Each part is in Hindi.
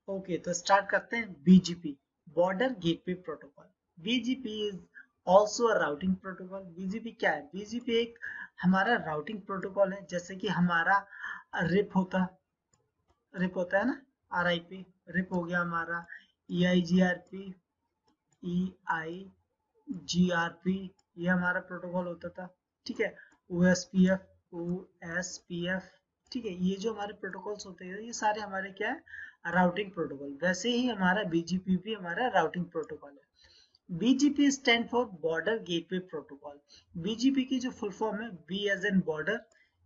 ओके, तो स्टार्ट करते हैं। BGP, border gateway protocol. BGP is also a routing protocol. BGP क्या है? बीजीपी एक हमारा राउटिंग प्रोटोकॉल है। जैसे कि हमारा रिप होता है ना, आरआईपी, रिप हो गया हमारा, ईआईजीआरपी, ईआईजीआरपी, ये हमारा प्रोटोकॉल होता था। ठीक है, ओएसपीएफ, ठीक है, ये जो हमारे प्रोटोकॉल्स होते हैं ये सारे हमारे क्या है, राउटिंग प्रोटोकॉल। वैसे ही हमारा बीजीपी भी हमारा राउटिंग प्रोटोकॉल है। BGP stand for border gateway protocol. BGP की जो फुल फॉर्म है, B as in border,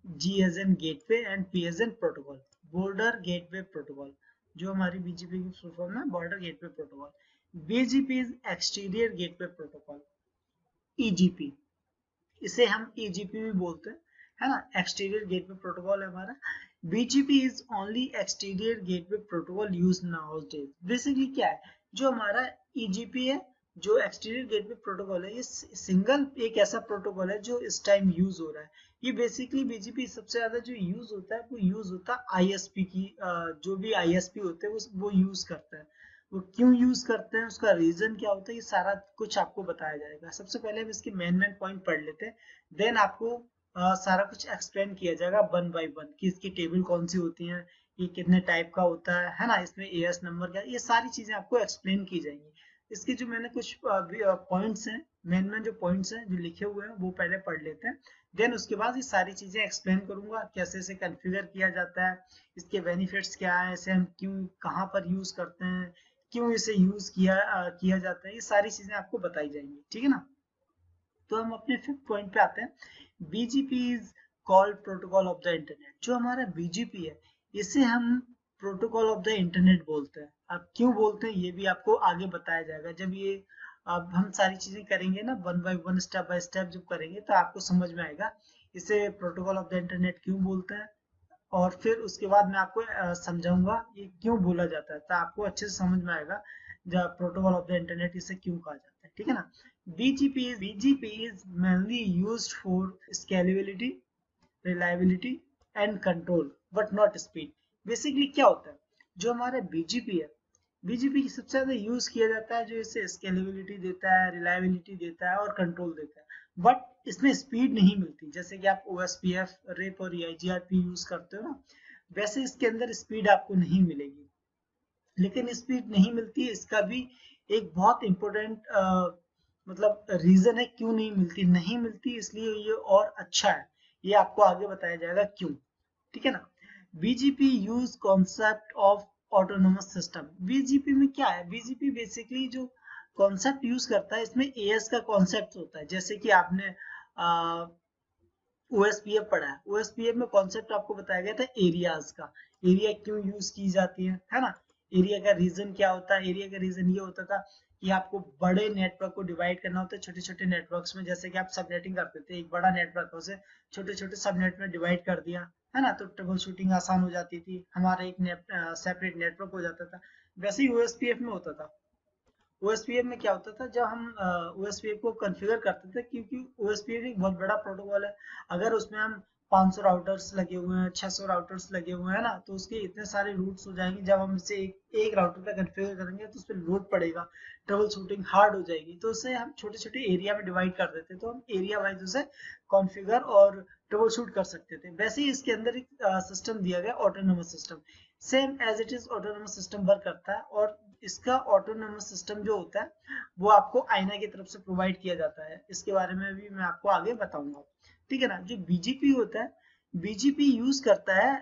G as in gateway and P as in protocol, border gateway protocol. जो हमारी बीजीपी की फुल फॉर्म है, border gateway protocol. BGP is exterior gateway protocol, EGP, इसे हम ईजीपी भी बोलते हैं, है ना। एक्सटीरियर गेटवे प्रोटोकॉल है हमारा। BGP is only exterior gateway protocol use nowadays. Basically क्या है, जो हमारा ईजीपी है, जो एक्सटीरियर गेटवे प्रोटोकॉल है, ये सिंगल एक ऐसा प्रोटोकॉल है जो इस टाइम यूज हो रहा है। ये बेसिकली बीजीपी सबसे ज्यादा जो यूज होता है वो यूज होता है आईएसपी की, जो भी आईएसपी होते हैं वो यूज करता है। वो क्यों यूज करते हैं, उसका रीजन क्या होता है, ये सारा कुछ आपको बताया जाएगा। सबसे पहले हम इसके मेन मेन पॉइंट पढ़ लेते हैं, देन आपको सारा कुछ एक्सप्लेन किया जाएगा वन बाय वन कि इसकी टेबल कौन सी होती है, ये कितने टाइप का होता है ना, इसमें एएस नंबर क्या, ये सारी चीजें आपको एक्सप्लेन की जाएंगी। इसके जो मैंने कुछ पॉइंट्स हैं, मेन मेन जो पॉइंट्स हैं जो लिखे हुए हैं वो पहले पढ़ लेते हैं। देन उसके बाद ये सारी चीजें एक्सप्लेन करूंगा, कैसे इसे कॉन्फ़िगर किया जाता है, इसके बेनिफिट्स क्या है, इसे हम क्यों कहाँ पर यूज करते हैं, क्यों इसे यूज किया जाता है, ये सारी चीजें आपको बताई जाएंगी। ठीक है ना। तो हम अपने फिफ्थ पॉइंट पे आते हैं। BGP is called protocol of the internet. जो हमारा बीजीपी है, इसे हम प्रोटोकॉल ऑफ द इंटरनेट बोलते हैं। अब क्यों बोलते हैं ये भी आपको आगे बताया जाएगा। जब ये अब हम सारी चीजें करेंगे ना, one by one, step by step जब करेंगे तो आपको समझ में आएगा इसे प्रोटोकॉल ऑफ द इंटरनेट क्यों बोलते हैं। और फिर उसके बाद मैं आपको समझाऊंगा ये क्यों बोला जाता है, तो आपको अच्छे से समझ में आएगा जब प्रोटोकॉल ऑफ द इंटरनेट इसे क्यों कहा जाता है। ठीक है ना। BGP is mainly used for scalability, reliability and control, but not speed. Basically क्या होता है, जो हमारा बीजीपी है, बीजीपी की सबसे ज्यादा यूज किया जाता है, जो इसे स्केलेबिलिटी देता है, रिलायबिलिटी देता है और कंट्रोल देता है। बट इसमें स्पीड नहीं मिलती। जैसे कि आप ओएसपीएफ, रेप और ईआईजीआरपी यूज करते हो ना, वैसे इसके अंदर स्पीड आपको नहीं मिलेगी। लेकिन स्पीड नहीं मिलती है, इसका भी एक बहुत इंपॉर्टेंट मतलब रीजन है क्यों नहीं मिलती इसलिए ये और अच्छा है। ये आपको आगे बताया जाएगा क्यों। ठीक है ना। BGP use concept of autonomous system. BGP में क्या है, बीजीपी बेसिकली जो कॉन्सेप्ट यूज करता है, इसमें एएस का कॉन्सेप्ट होता है। जैसे कि आपने ओएसपीएफ पढ़ा है, ओएसपीएफ में कॉन्सेप्ट आपको बताया गया था एरियाज का, एरिया क्यों यूज की जाती है ना। एरिया का रीजन क्या होता है, एरिया का रीजन ये होता था कि आपको बड़े नेटवर्क को डिवाइड करना होता है छोटे छोटे नेटवर्क्स में। जैसे कि आप सबनेटिंग करते थे, एक बड़ा नेटवर्क उसे छोटे छोटे सबनेट में डिवाइड कर दिया, है ना, तो ट्रबल शूटिंग आसान हो जाती थी, हमारा एक सेपरेट नेटवर्क हो जाता था। वैसे ही ओएसपीएफ में होता था। ओएसपीएफ में क्या होता था, जब हम ओएसपीएफ को कॉन्फ़िगर करते थे, क्योंकि ओएसपीएफ एक बहुत बड़ा प्रोटोकॉल है। अगर उसमें हम 500 राउटर्स लगे हुए हैं, 600 राउटर्स लगे हुए हैं ना, तो उसके इतने सारे रूट्स हो जाएंगे। जब हम इसे एक राउटर पे कॉन्फ़िगर करेंगे तो उस पर लोड पड़ेगा, ट्रबल शूटिंग हार्ड हो जाएगी। तो उसे हम छोटे छोटे एरिया में डिवाइड कर देते, तो हम एरिया वाइज उसे कॉन्फ़िगर और ट्रबल शूट कर सकते थे। वैसे ही इसके अंदर एक सिस्टम दिया गया, autonomous system, same as it is autonomous system work करता है। और इसका ऑटोनोमस सिस्टम जो होता है वो आपको आईना की तरफ से प्रोवाइड किया जाता है। इसके बारे में भी मैं आपको आगे बताऊंगा। ठीक है ना। जो बीजीपी होता है, बीजीपी यूज करता है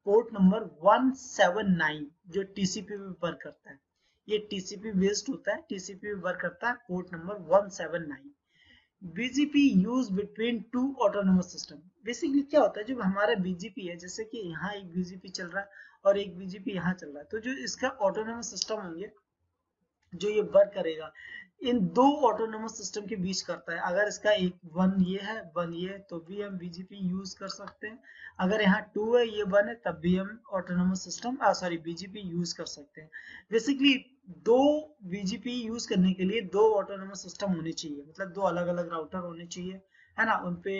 पोर्ट नंबर 179, जो टीसीपी पे वर्क करता है। ये टीसीपी बेस्ड होता है, टीसीपी पे वर्क करता है, port number 179। BGP use between two autonomous system. Basically क्या होता है, जो हमारा बीजीपी है, जैसे कि यहाँ एक बीजीपी चल रहा है और एक बीजीपी यहाँ चल रहा है, तो जो इसका ऑटोनोमस सिस्टम होंगे, जो ये वर्क करेगा, इन दो ऑटोनोमस सिस्टम के बीच करता है। अगर इसका एक वन ये है, वन ये है, तो भी हम बीजीपी यूज कर सकते हैं। अगर यहाँ टू है, ये वन है, तब भी हम autonomous system sorry BGP use कर सकते हैं। बेसिकली दो बीजीपी यूज करने के लिए दो ऑटोनोमस सिस्टम होने चाहिए, मतलब दो अलग अलग राउटर होने चाहिए, है ना, उनपे।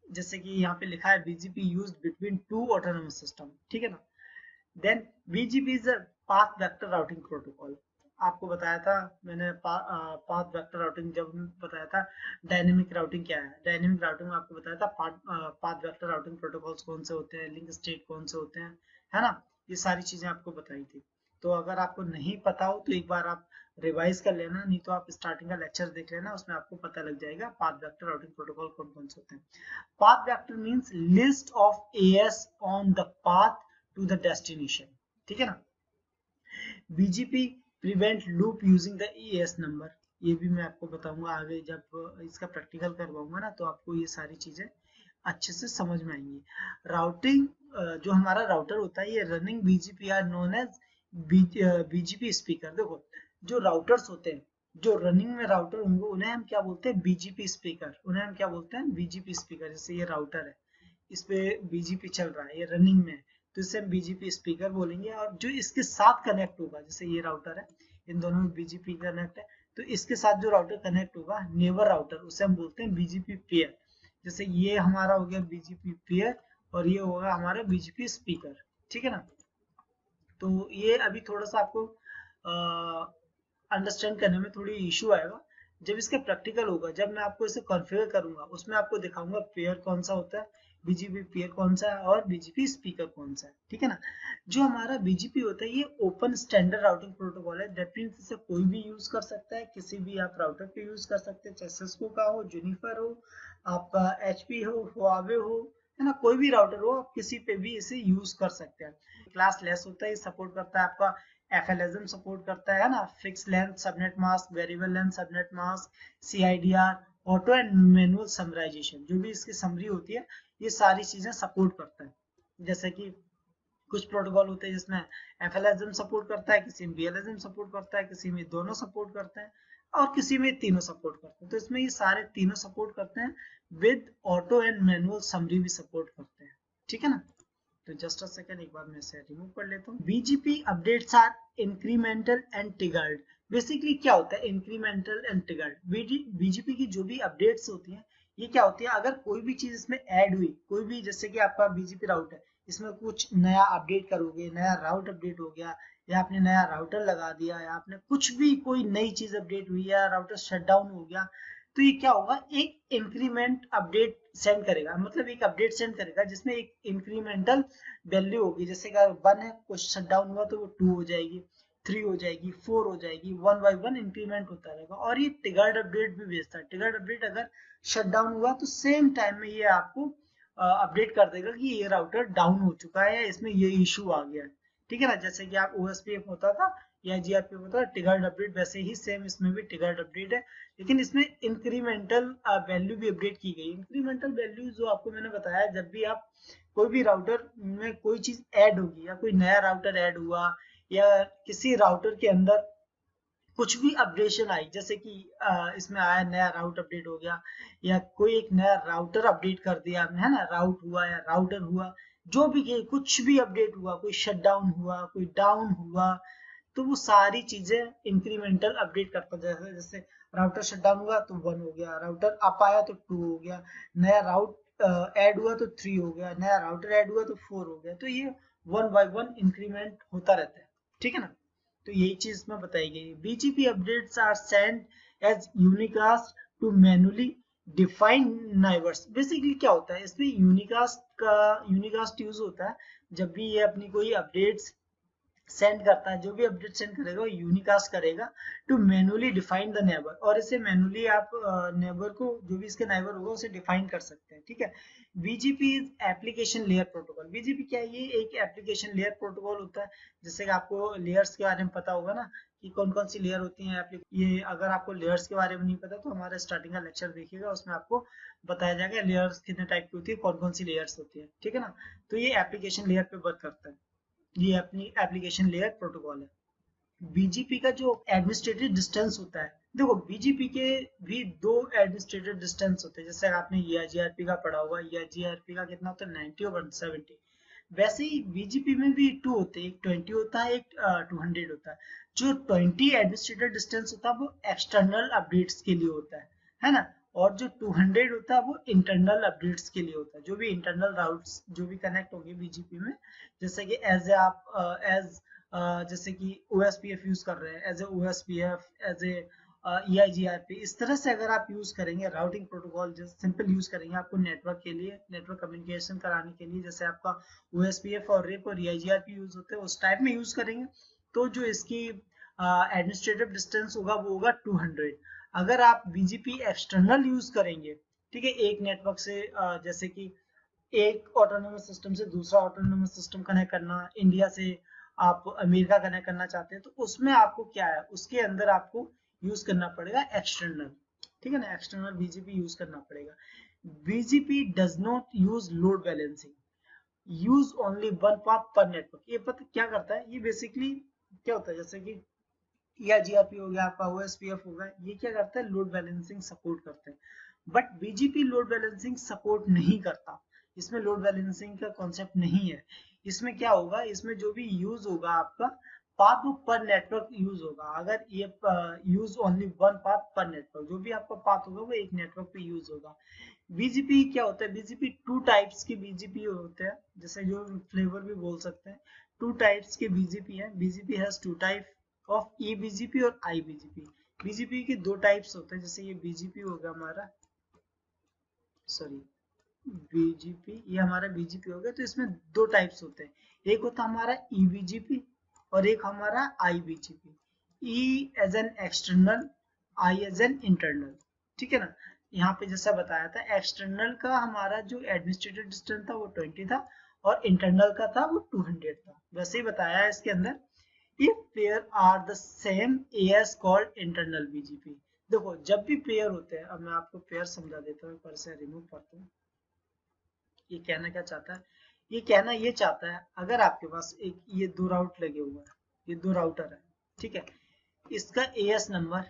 जैसे कि यहाँ पे लिखा है BGP use between two autonomous system. ठीक है ना। Then BGP is path vector routing protocol आपको बताया था मैंने। पाथ वेक्टर राउटिंग जब बताया था। डायनेमिक राउटिंग क्या है, डायनेमिक राउटिंग में आपको बताया था पाथ वेक्टर राउटिंग प्रोटोकॉल्स कौन से होते हैं, लिंक स्टेट कौन से होते हैं, है ना, ये सारी चीजें आपको बताई थी। तो अगर आपको नहीं पता हो तो एक बार आप रिवाइज कर लेना, नहीं तो आप स्टार्टिंग का लेक्चर देख लेना, उसमें आपको पता लग जाएगा पाथ वेक्टर राउटिंग प्रोटोकॉल कौन कौन से होते हैं। Path vector means list of AS on the path to the destination, ठीक है ना। BGP prevent loop using the AS number, ये भी मैं आपको बताऊंगा आगे जब इसका प्रैक्टिकल करवाऊंगा ना, तो आपको ये सारी चीजें अच्छे से समझ में आएंगी। राउटिंग जो हमारा राउटर होता है, ये running BGP are known as BGP speaker. देखो जो राउटर्स होते हैं, जो रनिंग में राउटर होंगे उन्हें हम क्या बोलते हैं, BGP स्पीकर, उन्हें हम क्या बोलते हैं, BGP स्पीकर। जैसे ये राउटर है, इस पे BGP चल रहा है, ये रनिंग में है, तो इसे हम BGP स्पीकर बोलेंगे। और जो इसके साथ कनेक्ट होगा, जैसे ये राउटर है, इन दोनों में BGP कनेक्ट है, तो इसके साथ जो राउटर कनेक्ट होगा नेबर राउटर, उसे हम बोलते हैं BGP पेयर। जैसे ये हमारा हो गया BGP पेयर और ये होगा हमारा BGP स्पीकर, ठीक है ना। तो ये अभी थोड़ा सा आपको अंडरस्टैंड करने में थोड़ी इशू आएगा। जब इसका प्रैक्टिकल होगा, जब मैं आपको इसे कॉन्फ़िगर करूंगा, उसमें आपको दिखाऊंगा पेयर कौन सा होता है, BGP पेयर कौन सा है और BGP स्पीकर कौन सा है, ठीक है ना। जो हमारा BGP होता है ये ओपन स्टैंडर्ड राउटिंग प्रोटोकॉल है। दैट मींस इसे कोई भी यूज कर सकता है, किसी भी आप राउटर पे यूज कर सकते हैं, चाहे सिस्को का हो, जूनिपर हो, आपका HP हो, हुआवे हो, है ना, कोई भी राउटर हो, आप किसी पे भी इसे यूज कर सकते हैं। क्लास लेस होता है, सपोर्ट करता है आपका FLSM सपोर्ट करता है ना, fix length subnet mask, variable length subnet mask, CIDR, auto and manual summarization, जो भी इसकी समरी होती है ये सारी चीजें सपोर्ट करता है। जैसे कि कुछ प्रोटोकॉल होते हैं जिसमें FLSM सपोर्ट करता है, किसी में BLSM सपोर्ट करता है, किसी में दोनों सपोर्ट करते हैं और किसी में तीनों सपोर्ट करते हैं। तो इसमें ये सारे तीनों सपोर्ट करते हैं, with auto and manual summary भी सपोर्ट करते हैं, ठीक है ना। तो जस्ट अ सेकंड, एक बार मैं इसे रिमूव कर लेता हूँ। BGP updates are incremental and triggered. Basically क्या होता है इंक्रीमेंटल एंड ट्रिगर्ड, BGP की जो भी अपडेट्स होती हैं ये क्या होती है, अगर कोई भी चीज इसमें ऐड हुई, कोई भी, जैसे कि आपका BGP राउट है, इसमें कुछ नया अपडेट करोगे, नया राउट अपडेट हो गया, या आपने नया राउटर लगा दिया, या आपने कुछ भी कोई नई चीज अपडेट हुई, या राउटर शट डाउन हो गया, तो ये क्या होगा, एक इंक्रीमेंट अपडेट सेंड करेगा, मतलब एक अपडेट सेंड करेगा जिसमें एक इंक्रीमेंटल वैल्यू होगी। जैसे कि 1 है, कुछ शट डाउन हुआ तो वो 2 हो जाएगी, 3 हो जाएगी, 4 हो जाएगी, 1 बाय 1 इंक्रीमेंट होता रहेगा। और ये ट्रिगर्ड अपडेट भी भेजता है। ट्रिगर्ड अपडेट अगर शट डाउन हुआ तो सेम टाइम में ये आपको अपडेट कर देगा कि ये राउटर डाउन हो चुका है या इसमें ये इशू आ गया है, ठीक है ना। जैसे कि आप OSPF होता था या GRPF होता था ट्रिगर्ड अपडेट, वैसे ही सेम इसमें भी ट्रिगर्ड अपडेट है, लेकिन इसमें इंक्रीमेंटल वैल्यू भी अपडेट की गई। इंक्रीमेंटल वैल्यू जो आपको मैंने बताया, जब भी आप कोई भी राउटर में कोई चीज ऐड होगी, या कोई नया राउटर ऐड हुआ, या किसी राउटर के अंदर कुछ भी अपडेशन आई, जैसे कि इसमें आया नया राउट अपडेट हो गया, या कोई एक नया राउटर अपडेट कर दिया आपने, है ना, राउट हुआ या राउटर हुआ, जो भी कुछ भी अपडेट हुआ, कोई शट डाउन हुआ, कोई डाउन हुआ, तो वो सारी चीजें इंक्रीमेंटल अपडेट करता जाएगा। जैसे राउटर शट डाउन हुआ तो 1 हो गया, राउटर अप आया तो 2 हो गया, नया राउट ऐड हुआ तो 3 हो गया, नया राउटर ऐड हुआ तो 4 हो गया। तो ये 1 बाय 1 इंक्रीमेंट होता रहता है, ठीक है ना। तो यही चीज इसमें बताई गई। BGP updates are send as unicast to manually define neighbours. Basically क्या होता है इसमें, यूनिकास्ट यूज होता है जब भी ये अपनी कोई अपडेट्स सेंड करता है। जो भी अपडेट सेंड करेगा वो यूनिकास्ट करेगा to manually define the neighbour, और इसे मैनुअली आप नेबर को, जो भी इसके नेबर होगा उसे डिफाइन कर सकते हैं, ठीक है। BGP is application layer protocol. BGP क्या है, ये एक एप्लीकेशन लेयर प्रोटोकॉल होता है। जैसे कि आपको लेयर्स के बारे में पता होगा ना कि कौन कौन सी लेयर होती हैं। ये अगर आपको लेयर्स के बारे में नहीं पता तो हमारा स्टार्टिंग का लेक्चर देखिएगा, उसमें आपको बताया जाएगा लेयर्स कितने टाइप की होती है, कौन कौन सी लेयर्स होती है, ठीक है ना। तो ये एप्लीकेशन लेयर पे वर्क करता है, ये अपनी एप्लीकेशन लेयर प्रोटोकॉल है। BGP का जो एडमिनिस्ट्रेटिव डिस्टेंस होता है, देखो BGP के भी 2 एडमिनिस्ट्रेटिव डिस्टेंस होते हैं। जैसे आपने EIGRP का पढ़ा हुआ, EIGRP का कितना होता है, 90 और 170। वैसे ही BGP में भी 2 होते हैं, एक 20 होता है, एक 200 होता है। जो 20 एडमिनिस्ट्रेटिव डिस्टेंस होता है वो एक्सटर्नल अपडेट्स के लिए होता है ना। और जो 200 होता है वो इंटरनल अपडेट्स के लिए होता है, जो भी इंटरनल राउट्स जो भी कनेक्ट होंगे BGP में, जैसे कि एज जैसे कि OSPF यूज कर रहे हैं as a OSPF, as a EIGRP, इस तरह से अगर आप यूज करेंगे राउटिंग प्रोटोकॉल, जैसे सिंपल यूज करेंगे आपको नेटवर्क के लिए, नेटवर्क कम्युनिकेशन कराने के लिए, जैसे आपका OSPF और RIP और EIGRP यूज होते हैं उस टाइप में यूज करेंगे, तो जो इसकी एडमिनिस्ट्रेटिव डिस्टेंस होगा वो होगा 200। अगर आप BGP एक्सटर्नल यूज करेंगे, ठीक है, एक नेटवर्क से जैसे कि एक ऑटोनोमस सिस्टम से दूसरा ऑटोनोमस सिस्टम कनेक्ट करना, इंडिया से आप अमेरिका कनेक्ट करना चाहते हैं, तो उसमें आपको क्या है, उसके अंदर आपको यूज करना पड़ेगा एक्सटर्नल, ठीक है ना, एक्सटर्नल BGP यूज करना पड़ेगा। BGP does not use load balancing, use only one path पर नेटवर्क। ये पता क्या करता है, ये बेसिकली क्या होता है, जैसे कि या GRP हो गया, आपका OSPF होगा, ये क्या करता है, लोड बैलेंसिंग सपोर्ट करते हैं, but BGP load balancing support नहीं करता, इसमें लोड बैलेंसिंग का कॉन्सेप्ट नहीं है। इसमें क्या होगा, इसमें जो भी यूज होगा आपका पाथ, वो पर नेटवर्क यूज होगा। अगर ये यूज ओनली वन पाथ पर नेटवर्क, जो भी आपका पाथ होगा वो एक नेटवर्क पे यूज होगा। BGP क्या होता है, BGP टू टाइप्स के BGP होते हैं, जैसे जो फ्लेवर भी बोल सकते हैं, टू टाइप्स के BGP है। BGP has two type of eBGP और iBGP। BGP के दो टाइप्स होते हैं, जैसे ये BGP हो गया हमारा, सॉरी BGP, ये हमारा BGP हो गया, तो इसमें दो टाइप्स होते हैं, एक होता है हमारा eBGP और एक हमारा iBGP। E as an external, I as an internal, ठीक है ना। यहाँ पे जैसा बताया था, एक्सटर्नल का हमारा जो एडमिनिस्ट्रेटिव डिस्टेंस था वो 20 था और इंटरनल का था वो 200 था, वैसे ही बताया है इसके अंदर। If pair are the same, AS called internal BGP। देखो जब भी पेयर होते हैं, अब मैं आपको पेयर समझा देता हूँ, पर से रिमूव करता हूँ। ये कहना क्या चाहता है, ये कहना ये चाहता है, अगर आपके पास एक ये दो राउट लगे हुए हैं, ये दो राउटर है, ठीक है, इसका AS नंबर,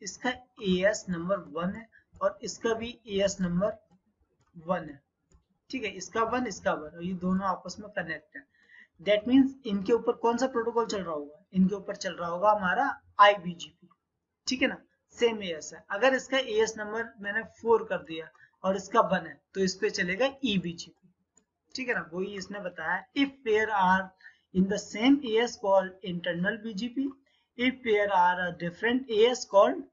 इसका AS नंबर 1 है और इसका भी AS नंबर 1 है, ठीक है, इसका 1 इसका 1, और ये दोनों आपस में कनेक्ट है। दैट मीन्स इनके ऊपर कौन सा प्रोटोकॉल चल रहा होगा, इनके ऊपर चल रहा होगा हमारा iBGP, ठीक है ना, सेम AS है। अगर इसका AS नंबर मैंने 4 कर दिया और इसका 1 है, तो इस पे चलेगा eBGP, ठीक है ना, वही इसने बताया। If peer are in the same AS called internal BGP, if peer are a different AS called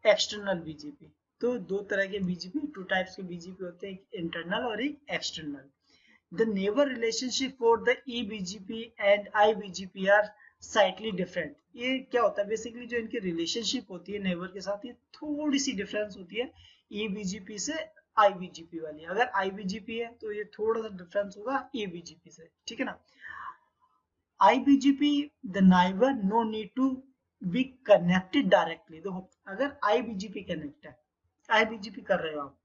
external BGP। तो दो तरह के BGP, टू टाइप्स के BGP होते हैं, एक इंटरनल और एक external. The neighbor relationship for the eBGP and iBGP are slightly different। ये क्या होता है, बेसिकली जो इनकी रिलेशनशिप होती है नेबर के साथ, ये थोड़ी सी डिफरेंस होती है eBGP से iBGP वाली। अगर iBGP है तो ये थोड़ा सा डिफरेंस होगा eBGP से, ठीक है ना। iBGP the neighbor no need to be connected directly। देखो अगर iBGP कनेक्ट है, iBGP कर रहे हो आप,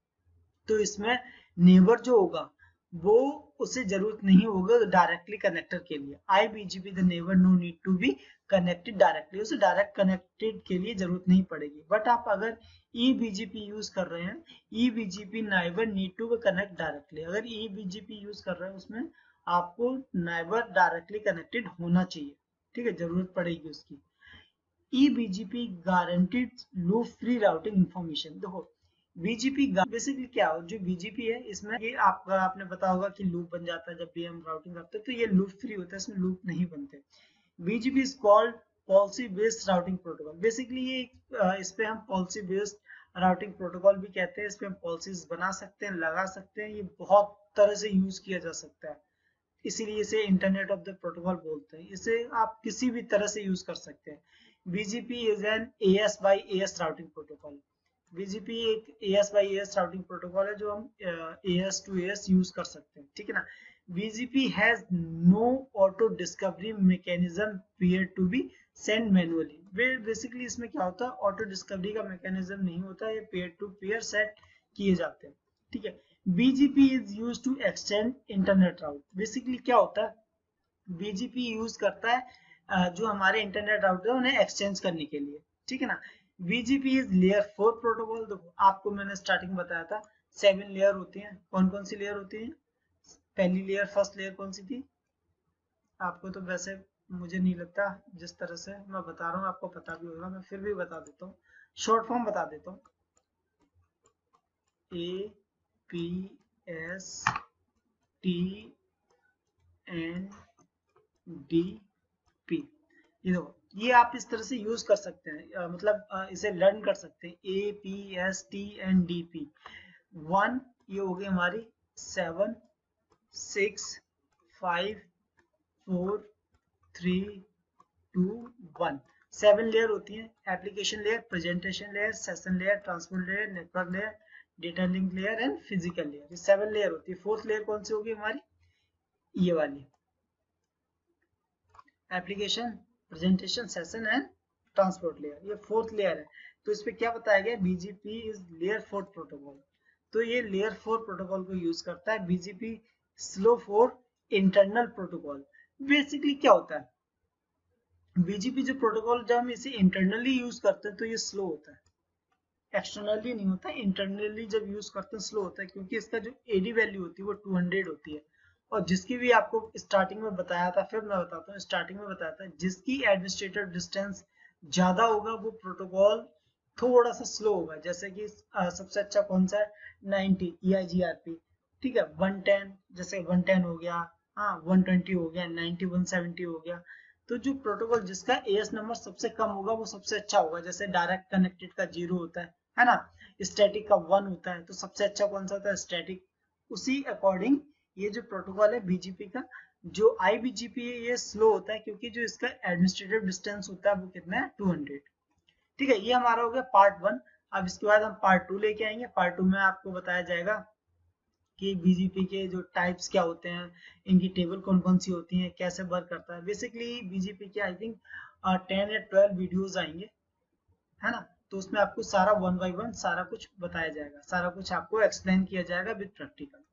तो इसमें नेबर जो होगा वो उसे जरूरत नहीं होगा डायरेक्टली कनेक्टर के लिए। iBGP the neighbour no need to be connected directly, उसे डायरेक्ट कनेक्टेड के लिए जरूरत नहीं पड़ेगी। बट आप अगर eBGP यूज कर रहे हैं, eBGP neighbour need to connect directly. अगर eBGP यूज कर रहे हैं उसमें आपको नेबर डायरेक्टली कनेक्टेड होना चाहिए, ठीक है, जरूरत पड़ेगी उसकी। eBGP guaranteed loop free routing information. देखो BGP बेसिकली क्या हो, जो BGP है इसमें ये आपका, आपने पता होगा कि लूप बन जाता है जब भी हम राउटिंग करते हैं, तो ये लूप फ्री होता है, इसमें लूप नहीं बनते। BGP is called policy based routing protocol. Basically ये इस पे हम पॉलिसी बेस्ड राउटिंग प्रोटोकॉल भी कहते हैं। इस पे हम पॉलिसीज बना सकते हैं, लगा सकते हैं, ये बहुत तरह से यूज किया जा सकता है, इसीलिए इसे इंटरनेट ऑफ द प्रोटोकॉल बोलते हैं। इसे आप किसी भी तरह से यूज कर सकते हैं। BGP is an AS by AS routing protocol. BGP एक AS by AS routing protocol है जो हम AS to AS यूज कर सकते हैं, ठीक है ना। BGP has no auto discovery mechanism peer to be send manually. Basically इसमें क्या होता है, ऑटो डिस्कवरी का मैकेनिज्म नहीं होता, ये पेयर टू पेयर सेट किए जाते हैं, ठीक है। BGP is used to extend internet route. Basically क्या होता है, BGP यूज करता है जो हमारे इंटरनेट राउटर है उन्हें एक्सचेंज करने के लिए, ठीक है ना। BGP is layer 4 protocol. देखो आपको मैंने स्टार्टिंग बताया था 7 लेयर होती हैं। कौन कौन सी लेयर होती है, पहली लेयर, फर्स्ट लेयर कौन सी थी, आपको तो वैसे मुझे नहीं लगता, जिस तरह से मैं बता रहा हूँ आपको पता भी होगा, मैं फिर भी बता देता हूँ, शॉर्ट फॉर्म बता देता हूँ। APS TND P. ये देखो, ये आप इस तरह से यूज कर सकते हैं, मतलब इसे लर्न कर सकते हैं। A P S T N D P. 1 ये हो गई हमारी 7 6 5 4 3 2 1। 7 लेयर होती है, application layer, presentation layer, session layer, transport layer, network layer, data link layer and physical layer. ये 7 लेयर होती है। फोर्थ लेयर कौन सी होगी हमारी? ये वाली, application, presentation, session and transport layer, ये फोर्थ लेयर है। तो इस पे क्या बताया गया? BGP is layer 4 protocol. तो ये लेयर 4 प्रोटोकॉल को यूज करता है। BGP slow for internal protocol. Basically क्या होता है, बीजीपी जो प्रोटोकॉल, जब हम इसे इंटरनली यूज करते हैं तो ये स्लो होता है, एक्सटर्नली नहीं होता, इंटरनली जब यूज करते हैं स्लो होता है, क्योंकि इसका जो एडी वैल्यू होती है वो 200 होती है। और जिसकी भी आपको स्टार्टिंग में बताया था, फिर मैं बताता हूँ, स्टार्टिंग में बताया था, जिसकी एडमिनिस्ट्रेटिव डिस्टेंस ज्यादा होगा वो प्रोटोकॉल थोड़ा सा स्लो होगा। जैसे कि सबसे अच्छा कौन सा है? 90 EIGRP। ठीक है, 110, जैसे 110 हो गया, हाँ 120 हो गया, 90 170 हो गया। तो जो प्रोटोकॉल जिसका एएस नंबर सबसे कम होगा वो सबसे अच्छा होगा। जैसे डायरेक्ट कनेक्टेड का 0 होता है ना, स्टैटिक का 1 होता है, तो सबसे अच्छा कौन सा होता है? स्टैटिक। उसी अकॉर्डिंग ये जो प्रोटोकॉल है बीजीपी का, जो IBGP है, ये स्लो होता है क्योंकि जो इसका एडमिनिस्ट्रेटिव डिस्टेंस होता है वो कितना है? 200। ठीक है, ये हमारा हो गया पार्ट 1। अब इसके बाद हम पार्ट 2 लेके आएंगे। पार्ट 2 में आपको बताया जाएगा कि बीजीपी के जो टाइप्स क्या होते हैं, इनकी टेबल कौन कौन सी होती है, कैसे वर्क करता है। बेसिकली बीजीपी के आई थिंक 10 या 12 वीडियोस आएंगे, है ना। तो उसमें आपको सारा 1 बाय 1 सारा कुछ बताया जाएगा, सारा कुछ आपको एक्सप्लेन किया जाएगा विद प्रैक्टिकल।